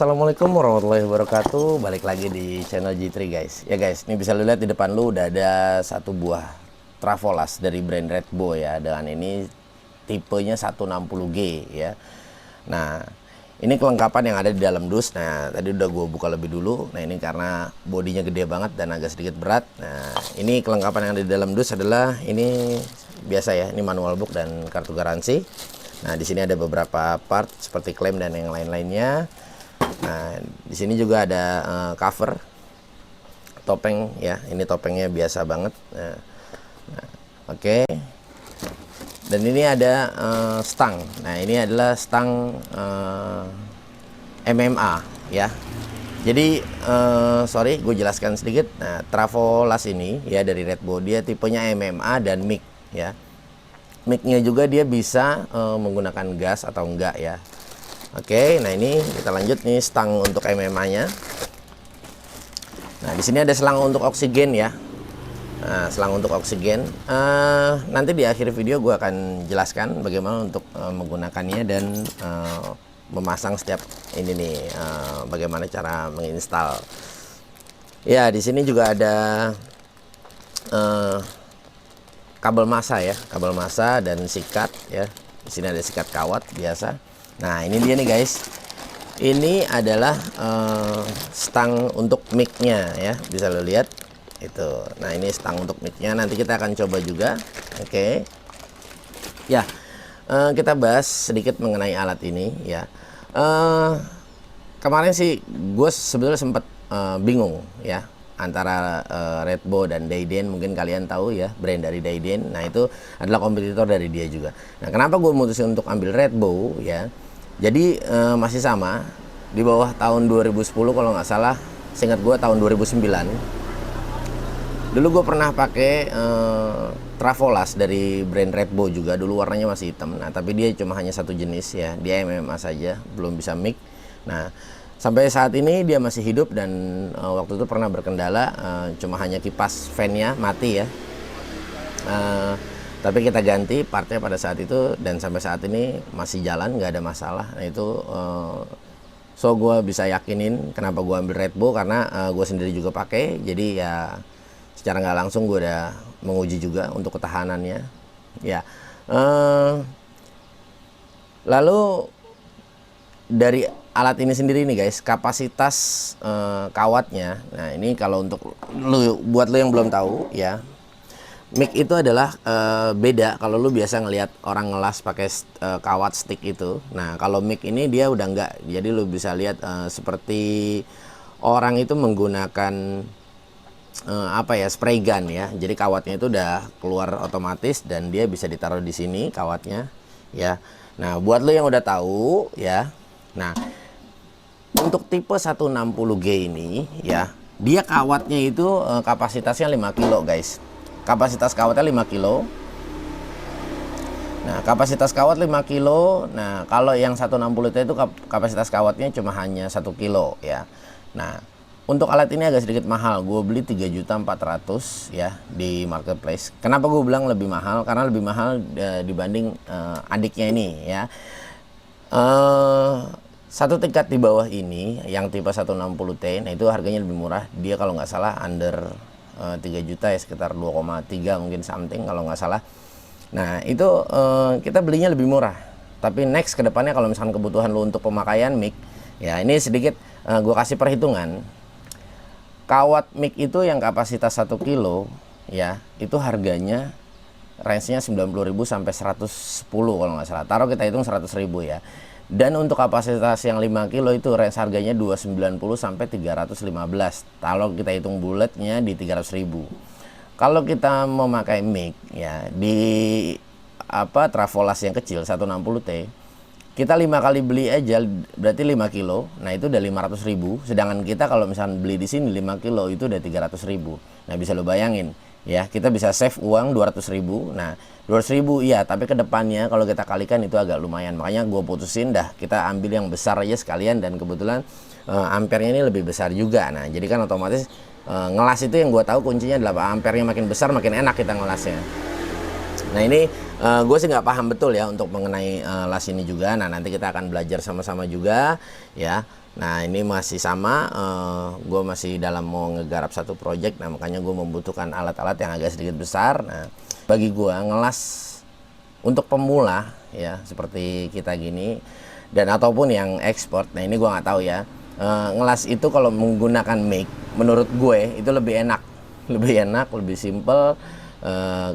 Assalamualaikum warahmatullahi wabarakatuh. Balik lagi di channel G3 guys. Ya guys, ini bisa lu lihat di depan lu udah ada satu buah Trafolas dari brand Red Bull ya. Dengan ini tipenya 160G ya. Nah, ini kelengkapan yang ada di dalam dus. Nah, tadi udah gue buka lebih dulu. Nah, ini karena bodinya gede banget dan agak sedikit berat. Nah, ini kelengkapan yang ada di dalam dus adalah ini biasa ya, ini manual book dan kartu garansi. Nah, di sini ada beberapa part seperti klem dan yang lain-lainnya. Nah, di sini juga ada cover topeng ya. Ini topengnya biasa banget. Nah, oke. Dan ini ada stang. Nah, ini adalah stang MMA ya. Jadi sorry, gue jelaskan sedikit. Nah, Trafolas ini ya dari Red Bull, dia tipenya MMA dan MIG ya. Mic-nya juga dia bisa menggunakan gas atau enggak ya. Oke, nah ini kita lanjut nih stang untuk MMA-nya. Nah, di sini ada selang untuk oksigen ya. Nah, selang untuk oksigen. Nanti di akhir video gue akan jelaskan bagaimana untuk menggunakannya dan memasang setiap ini nih, bagaimana cara menginstal. Ya, di sini juga ada kabel massa ya, kabel massa dan sikat ya. Di sini ada sikat kawat biasa. Nah, ini dia nih guys. Ini adalah stang untuk mic-nya ya. Bisa lo lihat itu. Nah, ini stang untuk mic-nya. Nanti kita akan coba juga. Oke. Ya, kita bahas sedikit mengenai alat ini ya. Kemarin sih gue sebenarnya sempat bingung ya antara Red Bull dan Dayden. Mungkin kalian tahu ya brand dari Dayden. Nah, itu adalah kompetitor dari dia juga. Nah, kenapa gue mutusin untuk ambil Red Bull ya? Jadi masih sama di bawah tahun 2010 kalau nggak salah. Seingat gue tahun 2009. Dulu gue pernah pakai Trafolas dari brand Red Bull juga. Dulu warnanya masih hitam. Nah, tapi dia cuma hanya satu jenis ya. Dia MMA saja, belum bisa MIG. Nah, sampai saat ini dia masih hidup dan waktu itu pernah berkendala, cuma hanya kipas fan-nya mati ya. Tapi kita ganti partnya pada saat itu dan sampai saat ini masih jalan, nggak ada masalah. Nah, itu so gue bisa yakinin kenapa gue ambil Red Bull karena gue sendiri juga pakai. Jadi ya secara nggak langsung gue udah menguji juga untuk ketahanannya. Ya, lalu dari alat ini sendiri nih guys, kapasitas kawatnya. Nah, ini kalau untuk lu, buat lu yang belum tahu ya, mic itu adalah beda kalau lu biasa ngelihat orang ngelas pakai kawat stick itu. Nah, kalau mic ini dia udah enggak. Jadi lu bisa lihat seperti orang itu menggunakan apa ya, spray gun ya. Jadi kawatnya itu udah keluar otomatis dan dia bisa ditaruh di sini kawatnya ya. Nah, buat lu yang udah tahu ya. Nah, untuk tipe 160G ini ya, dia kawatnya itu kapasitasnya 5 kilo guys. Kapasitas kawatnya 5 kilo. Nah, kapasitas kawat 5 kilo. Nah, kalau yang 160T itu kapasitas kawatnya cuma hanya 1 kilo ya. Nah, untuk alat ini agak sedikit mahal. Gue beli 3.400.000 ya di marketplace. Kenapa gue bilang lebih mahal? Karena lebih mahal dibanding adiknya ini ya. Satu tingkat di bawah ini yang tipe 160T, nah itu harganya lebih murah. Dia kalau nggak salah under 3 juta ya, sekitar 2,3 mungkin something kalau nggak salah. Nah, itu kita belinya lebih murah. Tapi next ke depannya kalau misalkan kebutuhan lu untuk pemakaian mic, ya ini sedikit gue kasih perhitungan. Kawat mic itu yang kapasitas 1 kilo ya, itu harganya range-nya 90.000 sampai 110 kalau nggak salah. Taruh kita hitung 100.000 ya. Dan untuk kapasitas yang 5 kilo itu range harganya 290 sampai 315. Kalau kita hitung bulatnya di 300.000. Kalau kita memakai mic ya di Trafolas yang kecil 160T, kita 5 kali beli aja berarti 5 kilo. Nah, itu udah 500.000. Sedangkan kita kalau misalnya beli di sini 5 kilo itu udah 300.000. Nah, bisa lo bayangin ya, kita bisa save uang 200.000. Nah, 200.000 iya, tapi kedepannya kalau kita kalikan itu agak lumayan. Makanya gue putusin dah kita ambil yang besar aja sekalian, dan kebetulan ampernya ini lebih besar juga. Nah, jadi kan otomatis ngelas itu yang gue tahu kuncinya adalah ampernya makin besar makin enak kita ngelasnya. Nah, ini Gue sih nggak paham betul ya untuk mengenai las ini juga. Nah, nanti kita akan belajar sama-sama juga ya. Nah, ini masih sama, gue masih dalam mau ngegarap satu project. Nah, makanya gue membutuhkan alat-alat yang agak sedikit besar. Nah, bagi gue ngelas untuk pemula ya seperti kita gini dan ataupun yang ekspor. Nah, ini gue nggak tahu ya. Ngelas itu kalau menggunakan mic, menurut gue itu lebih enak, lebih simple.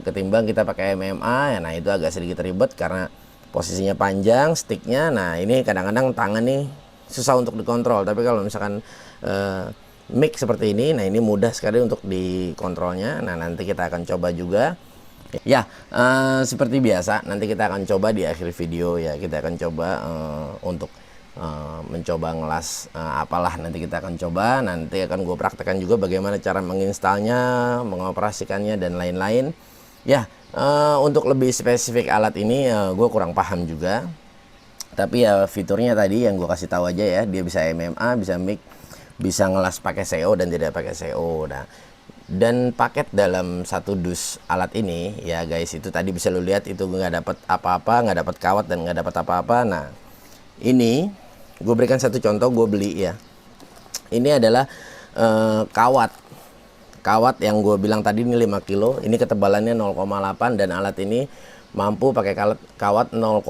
Ketimbang kita pakai MMA ya. Nah, itu agak sedikit ribet karena posisinya panjang sticknya. Nah, ini kadang-kadang tangan nih susah untuk dikontrol, tapi kalau misalkan mic seperti ini, nah ini mudah sekali untuk dikontrolnya. Nah, nanti kita akan coba juga ya. Seperti biasa nanti kita akan coba di akhir video ya, kita akan coba untuk mencoba ngelas apalah, nanti kita akan coba, nanti akan gue praktekkan juga bagaimana cara menginstalnya, mengoperasikannya dan lain-lain ya. Untuk lebih spesifik alat ini gue kurang paham juga, tapi ya fiturnya tadi yang gue kasih tahu aja ya, dia bisa MMA, bisa mic, bisa ngelas pakai CO dan tidak pakai CO. Nah, dan paket dalam satu dus alat ini ya guys, itu tadi bisa lo lihat itu nggak dapat apa-apa, nggak dapat kawat dan nggak dapat apa-apa. Nah, ini gue berikan satu contoh, gue beli ya, ini adalah kawat yang gue bilang tadi ini 5 kilo, ini ketebalannya 0,8 dan alat ini mampu pakai kawat 0,8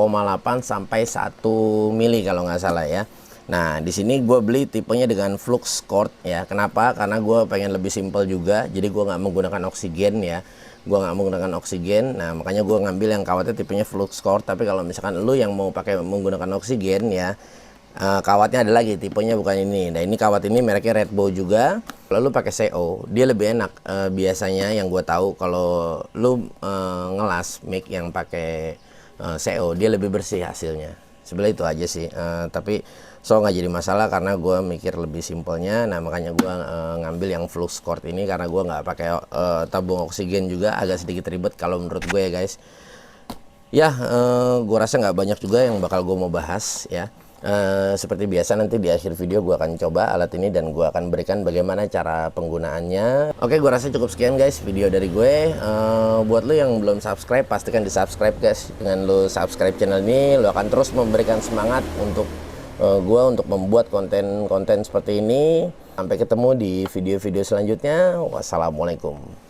sampai 1 mili kalau nggak salah ya. Nah, di sini gue beli tipenya dengan flux cord ya. Kenapa? Karena gue pengen lebih simpel juga, jadi gue nggak menggunakan oksigen ya. Nah, makanya gue ngambil yang kawatnya tipenya flux cord. Tapi kalau misalkan lu yang mau pakai menggunakan oksigen ya, kawatnya ada lagi tipenya bukan ini. Nah, ini kawat ini mereknya Redbow juga. Kalau lu pakai CO dia lebih enak. Biasanya yang gue tahu kalau lu ngelas mic yang pakai CO dia lebih bersih hasilnya. Sebenarnya itu aja sih, tapi nggak jadi masalah karena gue mikir lebih simpelnya. Nah, makanya gue ngambil yang flux cord ini karena gue nggak pakai tabung oksigen juga, agak sedikit ribet kalau menurut gue ya guys ya. Gue rasa nggak banyak juga yang bakal gue mau bahas ya. Seperti biasa nanti di akhir video gue akan coba alat ini dan gue akan berikan bagaimana cara penggunaannya. Oke, gue rasa cukup sekian guys video dari gue. Buat lo yang belum subscribe, pastikan di subscribe guys. Dengan lo subscribe channel ini, lo akan terus memberikan semangat untuk gue untuk membuat konten-konten seperti ini. Sampai ketemu di video-video selanjutnya. Wassalamualaikum.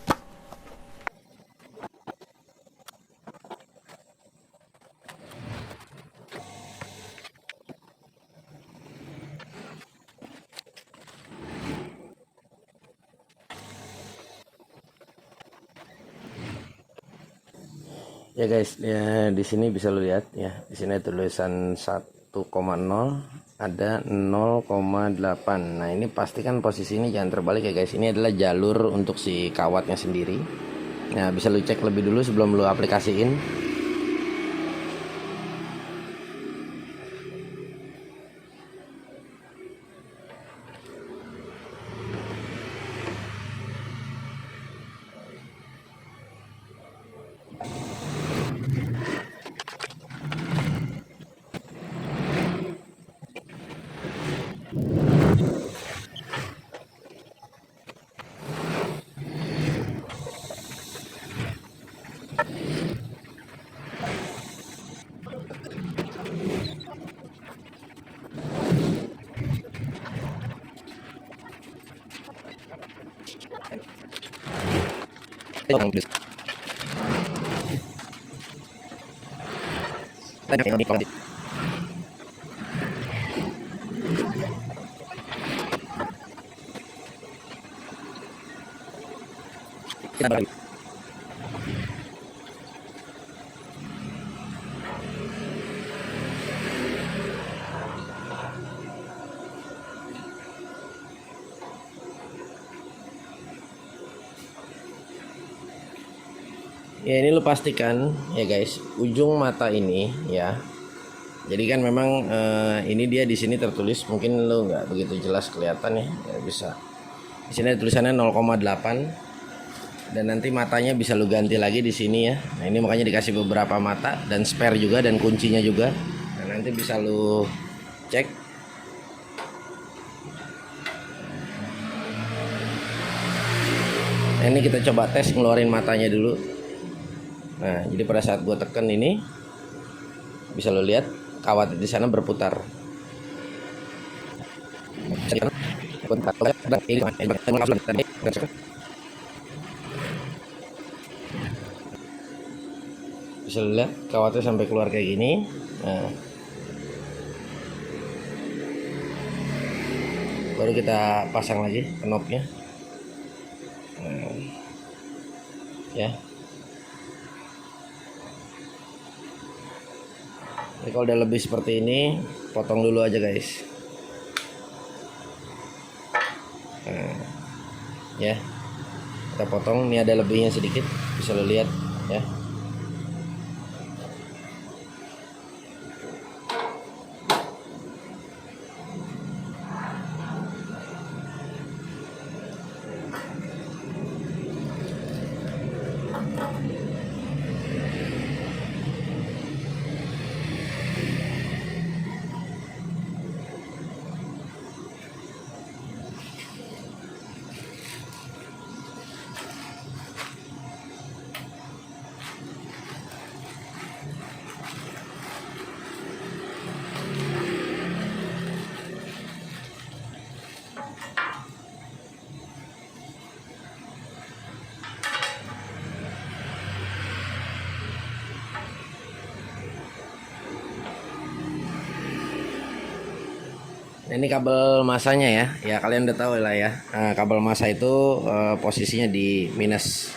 Ya guys, ya di sini bisa lo lihat ya. Di sini tulisan 1,0, ada 0,8. Nah, ini pastikan posisi ini jangan terbalik ya guys. Ini adalah jalur untuk si kawatnya sendiri. Nah, bisa lo cek lebih dulu sebelum lo aplikasiin. Ya, ini lo pastikan ya guys, ujung mata ini ya. Jadi kan memang ini dia di sini tertulis, mungkin lo nggak begitu jelas kelihatan ya, ya bisa. Di sini tulisannya 0,8 dan nanti matanya bisa lo ganti lagi di sini ya. Nah, ini makanya dikasih beberapa mata dan spare juga dan kuncinya juga. Nah, nanti bisa lo cek. Nah, ini kita coba tes ngeluarin matanya dulu. Nah, jadi pada saat gue tekan ini bisa lo lihat kawat di sana berputar. Bisa lo lihat kawatnya sampai keluar kayak gini. Nah, baru kita pasang lagi knopnya. Nah, ya. Jadi kalau udah lebih seperti ini, potong dulu aja guys. Nah, ya, kita potong. Ini ada lebihnya sedikit, bisa lo lihat ya. Nah, ini kabel masanya ya. Ya kalian udah tahu lah ya. Nah, kabel masa itu posisinya di minus.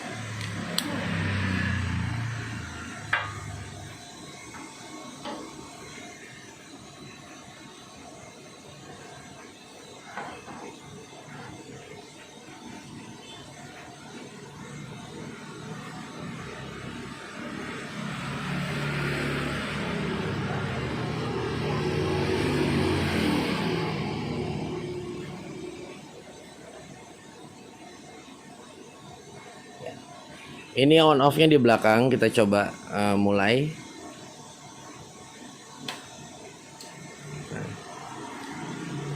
Ini on off-nya di belakang, kita coba mulai. Nah,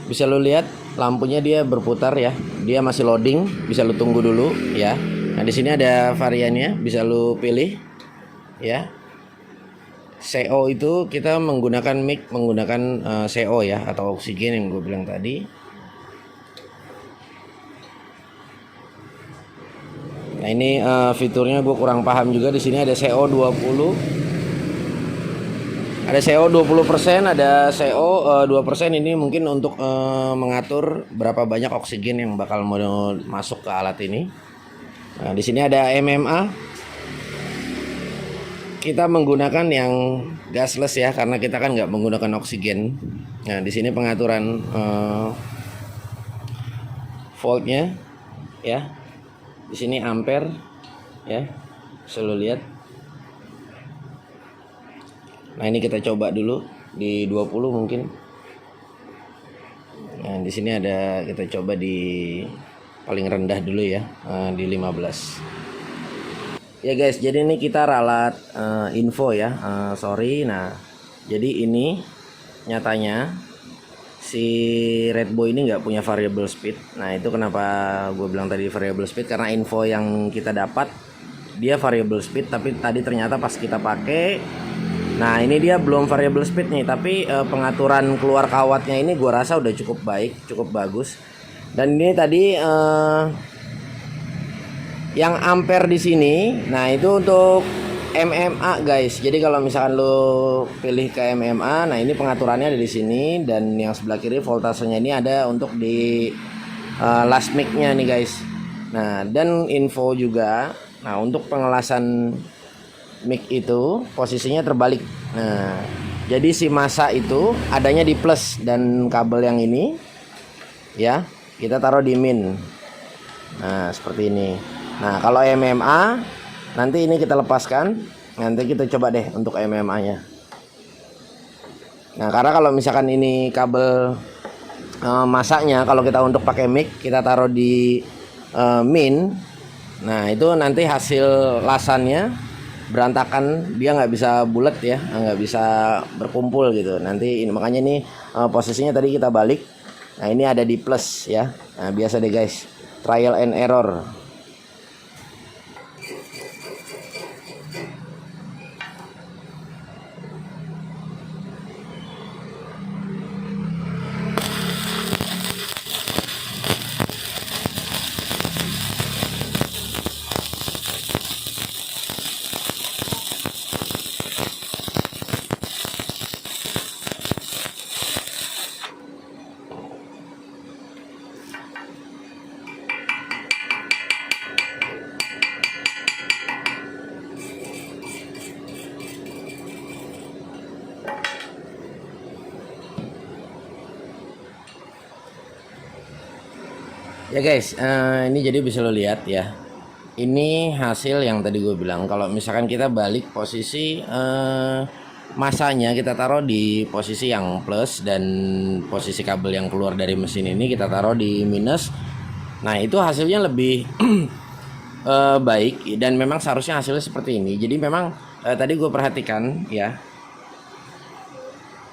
bisa lo lihat lampunya dia berputar ya. Dia masih loading, bisa lo tunggu dulu ya. Nah, di sini ada variannya, bisa lo pilih ya. CO itu kita menggunakan mic menggunakan CO ya, atau oksigen yang gue bilang tadi. Nah, ini fiturnya gue kurang paham juga. Di sini ada CO 20. Ada CO 20%, ada CO 2%. Ini mungkin untuk mengatur berapa banyak oksigen yang bakal mau masuk ke alat ini. Nah, di sini ada MMA. Kita menggunakan yang gasless ya, karena kita kan nggak menggunakan oksigen. Nah, di sini pengaturan voltnya ya. Di sini ampere ya, selalu lihat. Nah, ini kita coba dulu di 20 mungkin. Nah, di sini ada, kita coba di paling rendah dulu ya, di 15. Ya guys, jadi ini kita ralat info ya, sorry. Nah, jadi ini nyatanya si Red Boy ini nggak punya variable speed. Nah, itu kenapa gue bilang tadi variable speed, karena info yang kita dapat dia variable speed, tapi tadi ternyata pas kita pakai, nah ini dia belum variable speed nih. Tapi pengaturan keluar kawatnya ini gue rasa udah cukup baik, cukup bagus. Dan ini tadi yang ampere di sini, nah itu untuk MMA guys. Jadi kalau misalkan lo pilih ke MMA, nah ini pengaturannya ada di sini, dan yang sebelah kiri voltasenya ini ada untuk di last mic-nya nih guys. Nah, dan info juga. Nah, untuk pengelasan mic itu posisinya terbalik. Nah, jadi si masa itu adanya di plus, dan kabel yang ini ya kita taruh di min. Nah, seperti ini. Nah, kalau MMA nanti ini kita lepaskan, nanti kita coba deh untuk MMA-nya. Nah, karena kalau misalkan ini kabel masaknya, kalau kita untuk pakai mic, kita taruh di min. Nah, itu nanti hasil lasannya berantakan, dia nggak bisa bulat ya, nggak bisa berkumpul gitu. Nanti ini, makanya ini posisinya tadi kita balik. Nah, ini ada di plus ya. Nah, biasa deh guys, trial and error. Ya guys, ini jadi bisa lo lihat ya. Ini hasil yang tadi gue bilang. Kalau misalkan kita balik posisi masanya, kita taruh di posisi yang plus, dan posisi kabel yang keluar dari mesin ini kita taruh di minus. Nah itu hasilnya lebih baik, dan memang seharusnya hasilnya seperti ini. Jadi memang tadi gue perhatikan ya,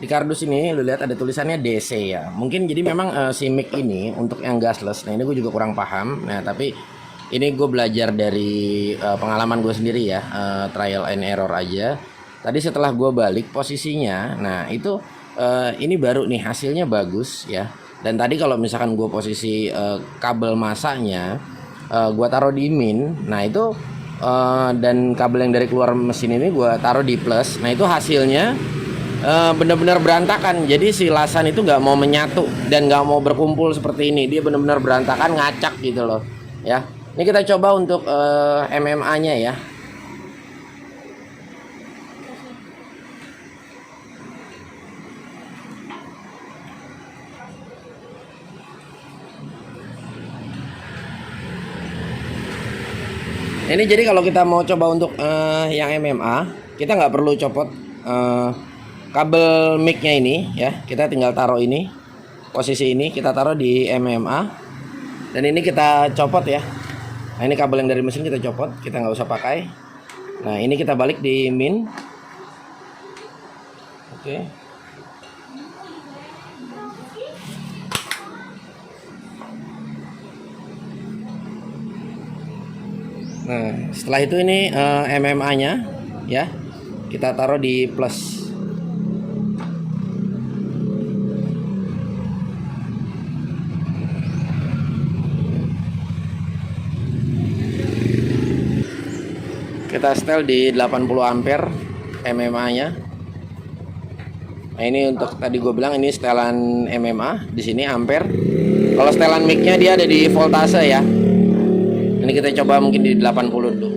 di kardus ini lu lihat ada tulisannya DC ya. Mungkin jadi memang si mic ini untuk yang gasless. Nah ini gue juga kurang paham. Nah tapi ini gue belajar dari pengalaman gue sendiri ya, trial and error aja. Tadi setelah gue balik posisinya, nah itu ini baru nih hasilnya bagus ya. Dan tadi kalau misalkan gue posisi kabel masanya, gue taruh di min, nah itu dan kabel yang dari keluar mesin ini gue taruh di plus. Nah itu hasilnya benar-benar berantakan. Jadi si lasan itu nggak mau menyatu dan nggak mau berkumpul seperti ini. Dia benar-benar berantakan, ngacak gitu loh ya. Ini kita coba untuk MMA-nya ya. Ini jadi kalau kita mau coba untuk yang MMA, kita nggak perlu copot kabel mic-nya ini ya. Kita tinggal taruh ini, posisi ini kita taruh di MMA, dan ini kita copot ya. Nah ini kabel yang dari mesin kita copot, kita nggak usah pakai. Nah ini kita balik di min. Oke. Nah setelah itu ini MMA-nya ya, kita taruh di plus. Kita setel di 80 ampere MMA-nya. Nah ini untuk tadi gue bilang ini setelan MMA, di sini ampere. Kalau setelan mic-nya dia ada di voltase ya. Ini kita coba mungkin di 80 dulu.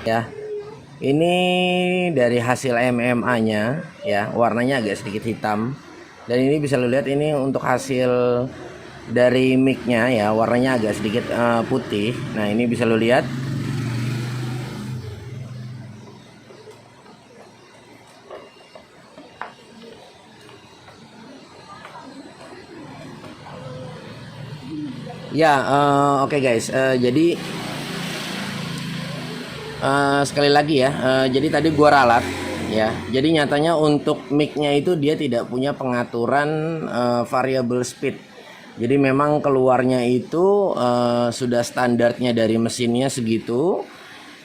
Ya, ini dari hasil MMA-nya ya, warnanya agak sedikit hitam. Dan ini bisa lo lihat ini untuk hasil dari mic-nya ya, warnanya agak sedikit putih. Nah ini bisa lo lihat. Ya, oke guys, jadi sekali lagi ya, jadi tadi gua ralat ya. Jadi nyatanya untuk mic-nya itu dia tidak punya pengaturan variable speed. Jadi memang keluarnya itu sudah standarnya dari mesinnya segitu.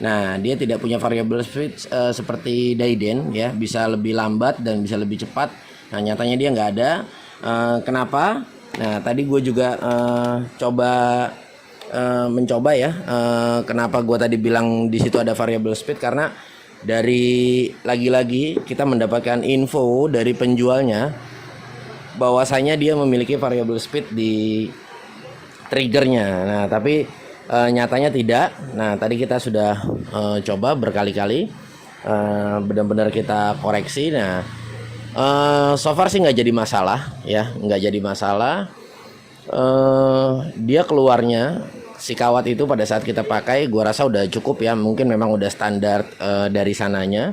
Nah dia tidak punya variable speed seperti Dayden ya, bisa lebih lambat dan bisa lebih cepat. Nah nyatanya dia nggak ada. Kenapa? Nah tadi gue juga mencoba ya, kenapa gue tadi bilang di situ ada variable speed, karena dari lagi-lagi kita mendapatkan info dari penjualnya bahwasanya dia memiliki variable speed di triggernya. Nah tapi nyatanya tidak. Nah tadi kita sudah coba berkali-kali, benar-benar kita koreksi. Nah so far sih nggak jadi masalah ya, nggak jadi masalah. Dia keluarnya si kawat itu pada saat kita pakai gua rasa udah cukup ya, mungkin memang udah standar dari sananya,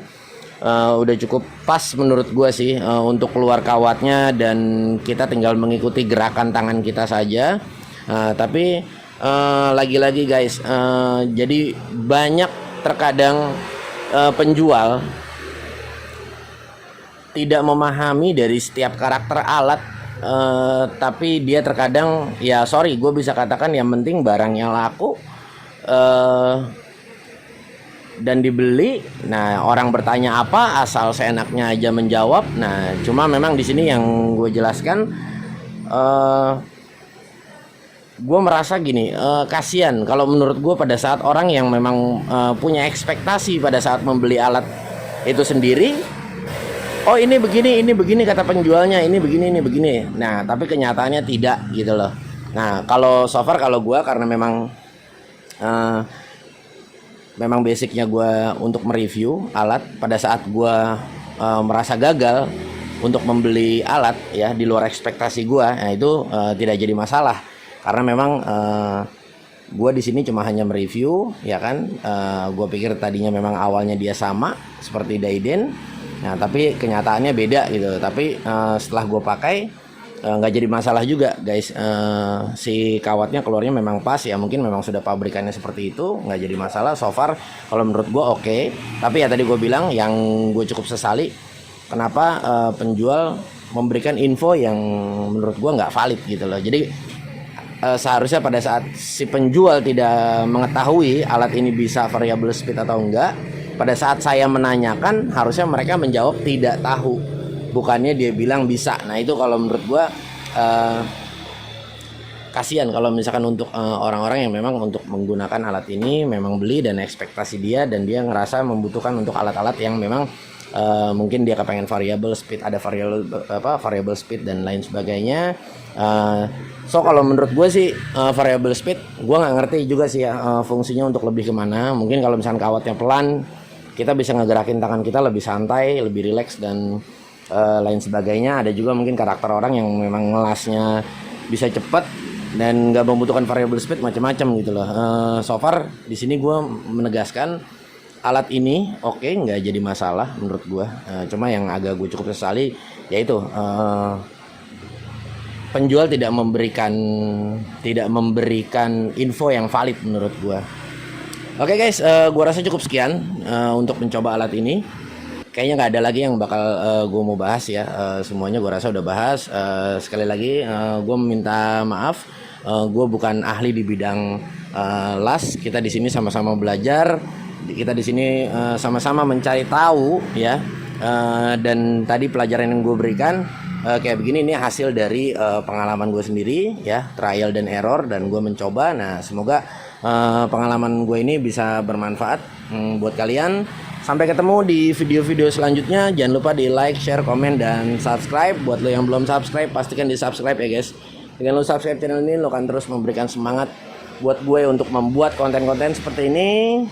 udah cukup pas menurut gua sih untuk keluar kawatnya, dan kita tinggal mengikuti gerakan tangan kita saja. Tapi lagi-lagi guys, jadi banyak terkadang penjual tidak memahami dari setiap karakter alat tapi dia terkadang ya sorry gue bisa katakan yang penting barangnya laku dan dibeli. Nah orang bertanya apa asal seenaknya aja menjawab. Nah cuma memang di sini yang gue jelaskan, gue merasa gini, kasihan kalau menurut gue pada saat orang yang memang punya ekspektasi pada saat membeli alat itu sendiri. Oh ini begini kata penjualnya, ini begini. Nah tapi kenyataannya tidak gitu loh. Nah kalau so far kalau gue karena memang basicnya gue untuk mereview alat, pada saat gue merasa gagal untuk membeli alat ya di luar ekspektasi gue, nah itu tidak jadi masalah karena memang gue di sini cuma hanya mereview ya kan. Gue pikir tadinya memang awalnya dia sama seperti Daiden. Nah tapi kenyataannya beda gitu. Tapi setelah gue pakai nggak jadi masalah juga guys. Si kawatnya keluarnya memang pas ya, mungkin memang sudah pabrikannya seperti itu, nggak jadi masalah so far kalau menurut gue oke. Tapi ya tadi gue bilang yang gue cukup sesali kenapa penjual memberikan info yang menurut gue nggak valid gitu loh. Jadi seharusnya pada saat si penjual tidak mengetahui alat ini bisa variable speed atau enggak, pada saat saya menanyakan harusnya mereka menjawab tidak tahu, bukannya dia bilang bisa. Nah itu kalau menurut gue kasihan kalau misalkan untuk orang-orang yang memang untuk menggunakan alat ini memang beli dan ekspektasi dia dan dia ngerasa membutuhkan untuk alat-alat yang memang mungkin dia kepengen variable speed, ada variable speed dan lain sebagainya. So kalau menurut gue sih variable speed gue nggak ngerti juga sih ya fungsinya untuk lebih kemana. Mungkin kalau misalkan kawatnya pelan kita bisa ngegerakin tangan kita lebih santai, lebih rileks dan lain sebagainya. Ada juga mungkin karakter orang yang memang ngelasnya bisa cepat dan nggak membutuhkan variable speed macam-macam gitu loh. So far di sini gue menegaskan alat ini oke, nggak jadi masalah menurut gue. Cuma yang agak gue cukup sesali yaitu penjual tidak memberikan info yang valid menurut gue. Oke guys, gue rasa cukup sekian untuk mencoba alat ini. Kayaknya nggak ada lagi yang bakal gue mau bahas ya. Semuanya gue rasa udah bahas. Sekali lagi gue meminta maaf. Gue bukan ahli di bidang las. Kita di sini sama-sama belajar. Kita di sini sama-sama mencari tahu ya. Dan tadi pelajaran yang gue berikan kayak begini, ini hasil dari pengalaman gue sendiri ya, trial dan error, dan gue mencoba. Nah semoga pengalaman gue ini bisa bermanfaat buat kalian. Sampai ketemu di video-video selanjutnya. Jangan lupa di like, share, komen, dan subscribe. Buat lo yang belum subscribe, pastikan di subscribe ya guys. Dengan lo subscribe channel ini, lo akan terus memberikan semangat buat gue untuk membuat konten-konten seperti ini.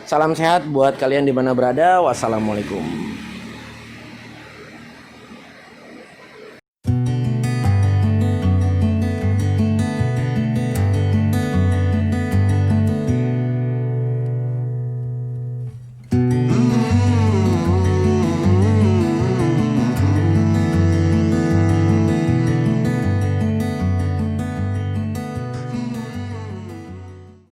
Salam sehat buat kalian di mana berada. Wassalamualaikum.